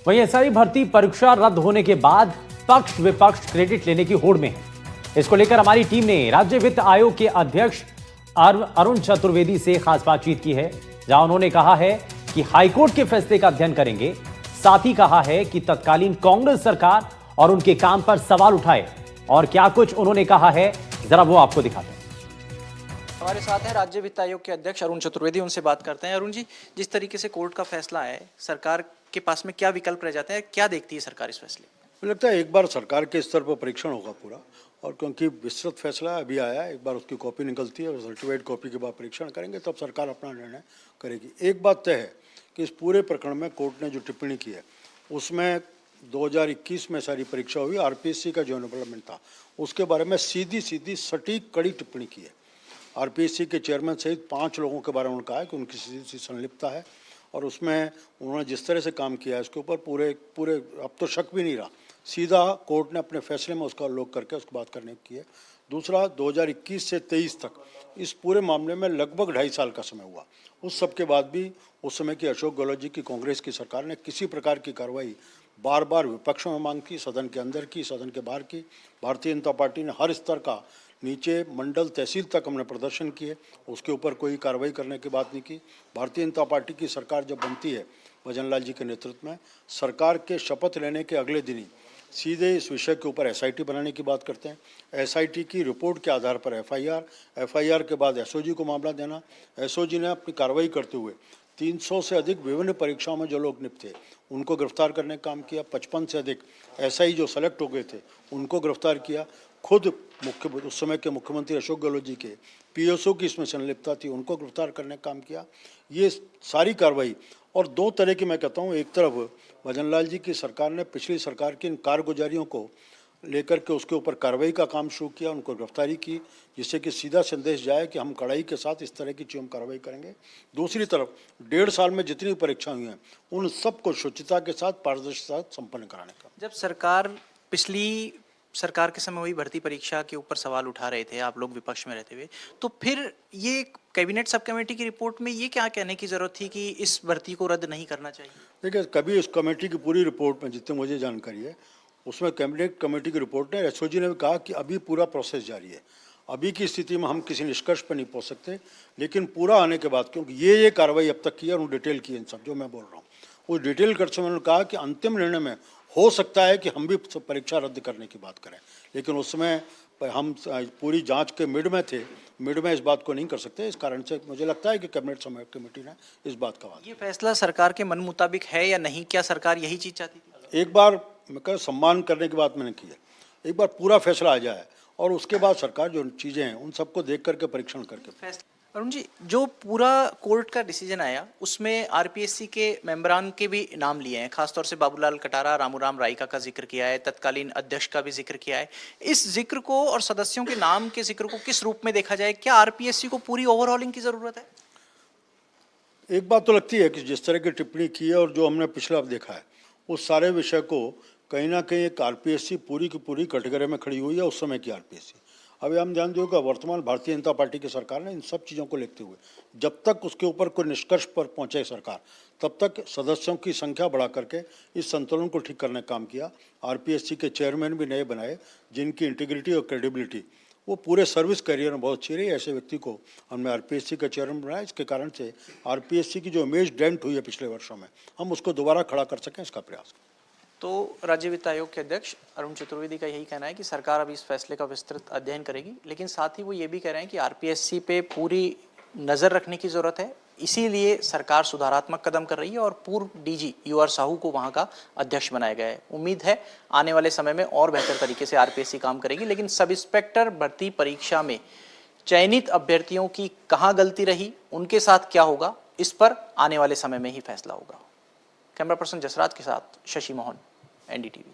वहीं एसआई भर्ती परीक्षा रद्द होने के बाद पक्ष विपक्ष क्रेडिट लेने की होड़ में है। इसको लेकर हमारी टीम ने राज्य वित्त आयोग के अध्यक्ष अरुण चतुर्वेदी से खास बातचीत की है, जहां उन्होंने कहा है कि हाईकोर्ट के फैसले का अध्ययन करेंगे। साथ ही कहा है कि तत्कालीन कांग्रेस सरकार और उनके काम पर सवाल उठाए। और क्या कुछ उन्होंने कहा है, जरा वो आपको दिखाते हैं। हमारे साथ हैं राज्य वित्त आयोग के अध्यक्ष अरुण चतुर्वेदी, उनसे बात करते हैं। अरुण जी, जिस तरीके से कोर्ट का फैसला है, सरकार के पास में क्या विकल्प रह जाते हैं, क्या देखती है सरकार इस फैसले? मुझे लगता है एक बार सरकार के स्तर पर परीक्षण होगा पूरा, और क्योंकि विस्तृत फैसला अभी आया है, एक बार उसकी कॉपी निकलती है और सर्टिफाइड कॉपी के बाद परीक्षण करेंगे, तब सरकार अपना निर्णय करेगी। एक बात तय है कि इस पूरे प्रकरण में कोर्ट ने जो टिप्पणी की है उसमें 2021 में सारी परीक्षा हुई, आरपीएससी का जो डेवलपमेंट था उसके बारे में सीधी सीधी सटीक कड़ी टिप्पणी की है। आरपीएससी के चेयरमैन सहित 5 लोगों के बारे में उन्होंने कहा है कि उनकी सीधी सी संलिप्तता है, और उसमें उन्होंने जिस तरह से काम किया है उसके ऊपर पूरे अब तो शक भी नहीं रहा। सीधा कोर्ट ने अपने फैसले में उसका उल्लेख करके उसको बात करने की है। दूसरा, 2021 से 23 तक इस पूरे मामले में लगभग 2.5 साल का समय हुआ। उस सब के बाद भी उस समय की अशोक गहलोत जी की कांग्रेस की सरकार ने किसी प्रकार की कार्रवाई बार बार विपक्षों में मांग की, सदन के अंदर की, सदन के बाहर की। भारतीय जनता पार्टी ने हर स्तर का, नीचे मंडल तहसील तक हमने प्रदर्शन किए, उसके ऊपर कोई कार्रवाई करने की बात नहीं की। भारतीय जनता पार्टी की सरकार जब बनती है भजन लाल जी के नेतृत्व में, सरकार के शपथ लेने के अगले दिन ही सीधे इस विषय के ऊपर एसआईटी बनाने की बात करते हैं। एसआईटी की रिपोर्ट के आधार पर एफआईआर के बाद एसओजी को मामला देना। एसओजी ने अपनी कार्रवाई करते हुए 300 से अधिक विभिन्न परीक्षाओं में जो लोग निपटे उनको गिरफ्तार करने का काम किया। 55 से अधिक एसआई जो सेलेक्ट हो गए थे उनको गिरफ्तार किया। खुद उस समय के मुख्यमंत्री अशोक गहलोत जी के पीएसओ की इसमें संलिप्तता थी, उनको गिरफ्तार करने का काम किया। ये सारी कार्रवाई, और 2 तरह की मैं कहता हूँ, एक तरफ भजन लाल जी की सरकार ने पिछली सरकार की इन कारगुजारियों को लेकर के उसके ऊपर कार्रवाई का काम शुरू किया, उनको गिरफ्तारी की, जिससे कि सीधा संदेश जाए कि हम कड़ाई के साथ इस तरह की चीज़ हम कार्रवाई करेंगे। दूसरी तरफ 1.5 साल में जितनी परीक्षा हुई हैं उन सबको शुचिता के साथ, पारदर्शिता के साथ संपन्न कराने का। जब सरकार पिछली सरकार के समय हुई भर्ती परीक्षा के ऊपर सवाल उठा रहे थे, आप लोग विपक्ष में रहते हुए, तो फिर ये कैबिनेट सब कमेटी की रिपोर्ट में ये क्या कहने की जरूरत थी कि इस भर्ती को रद्द नहीं करना चाहिए? देखिए, कभी इस कमेटी की पूरी रिपोर्ट में जितनी मुझे जानकारी है उसमें कैबिनेट कमेटी की रिपोर्ट ने, एसओजी ने भी कहा कि अभी पूरा प्रोसेस जारी है, अभी की स्थिति में हम किसी निष्कर्ष पर नहीं पहुंच सकते, लेकिन पूरा आने के बाद, क्योंकि ये कार्रवाई अब तक की है और डिटेल की है, इन सब जो मैं बोल रहा हूँ वो डिटेल करते समय उन्होंने कहा कि अंतिम निर्णय में हो सकता है कि हम भी परीक्षा रद्द करने की बात करें, लेकिन उसमें हम पूरी जांच के मिड में इस बात को नहीं कर सकते। इस कारण से मुझे लगता है कि कैबिनेट कमेटी ने इस बात का ये फैसला सरकार के मन मुताबिक है या नहीं? क्या सरकार यही चीज चाहती थी? एक बार मैं कह सम्मान करने की बात मैंने की है, एक बार पूरा फैसला आ जाए और उसके बाद सरकार जो चीज़ें हैं उन सबको देख करके परीक्षण करके। अरुण जी, जो पूरा कोर्ट का डिसीजन आया उसमें आरपीएससी के मेंबरान के भी नाम लिए हैं, खासतौर से बाबूलाल कटारा, रामूराम राइका का जिक्र किया है, तत्कालीन अध्यक्ष का भी जिक्र किया है। इस जिक्र को और सदस्यों के नाम के जिक्र को किस रूप में देखा जाए? क्या आरपीएससी को पूरी ओवरऑलिंग की जरूरत है? एक बात तो लगती है कि जिस तरह की टिप्पणी की है और जो हमने पिछला देखा है उस सारे विषय को कहीं ना कहीं एक आरपीएससी पूरी की पूरी कटघरे में खड़ी हुई है, उस समय की आरपीएससी। अभी हम ध्यान दें कि वर्तमान भारतीय जनता पार्टी की सरकार ने इन सब चीज़ों को लेते हुए जब तक उसके ऊपर कोई निष्कर्ष पर पहुंचे सरकार, तब तक सदस्यों की संख्या बढ़ा करके इस संतुलन को ठीक करने का काम किया। आरपीएससी के चेयरमैन भी नए बनाए जिनकी इंटीग्रिटी और क्रेडिबिलिटी वो पूरे सर्विस करियर में बहुत अच्छी रही। ऐसे व्यक्ति को हमने आरपीएससी का चेयरमैन बनाया। इसके कारण से आरपीएससी की जो इमेज डेंट हुई है पिछले वर्षों में, हम उसको दोबारा खड़ा कर सकें, इसका प्रयास। तो राज्य वित्त आयोग के अध्यक्ष अरुण चतुर्वेदी का यही कहना है कि सरकार अभी इस फैसले का विस्तृत अध्ययन करेगी, लेकिन साथ ही वो ये भी कह रहे हैं कि आरपीएससी पे पूरी नज़र रखने की ज़रूरत है, इसीलिए सरकार सुधारात्मक कदम कर रही है और पूर्व डीजी यूआर साहू को वहाँ का अध्यक्ष बनाया गया है। उम्मीद है आने वाले समय में और बेहतर तरीके से आरपीएससी काम करेगी, लेकिन सब इंस्पेक्टर भर्ती परीक्षा में चयनित अभ्यर्थियों की कहाँ गलती रही, उनके साथ क्या होगा, इस पर आने वाले समय में ही फैसला होगा। कैमरा पर्सन जसराज के साथ शशि मोहन, एनडीटीवी।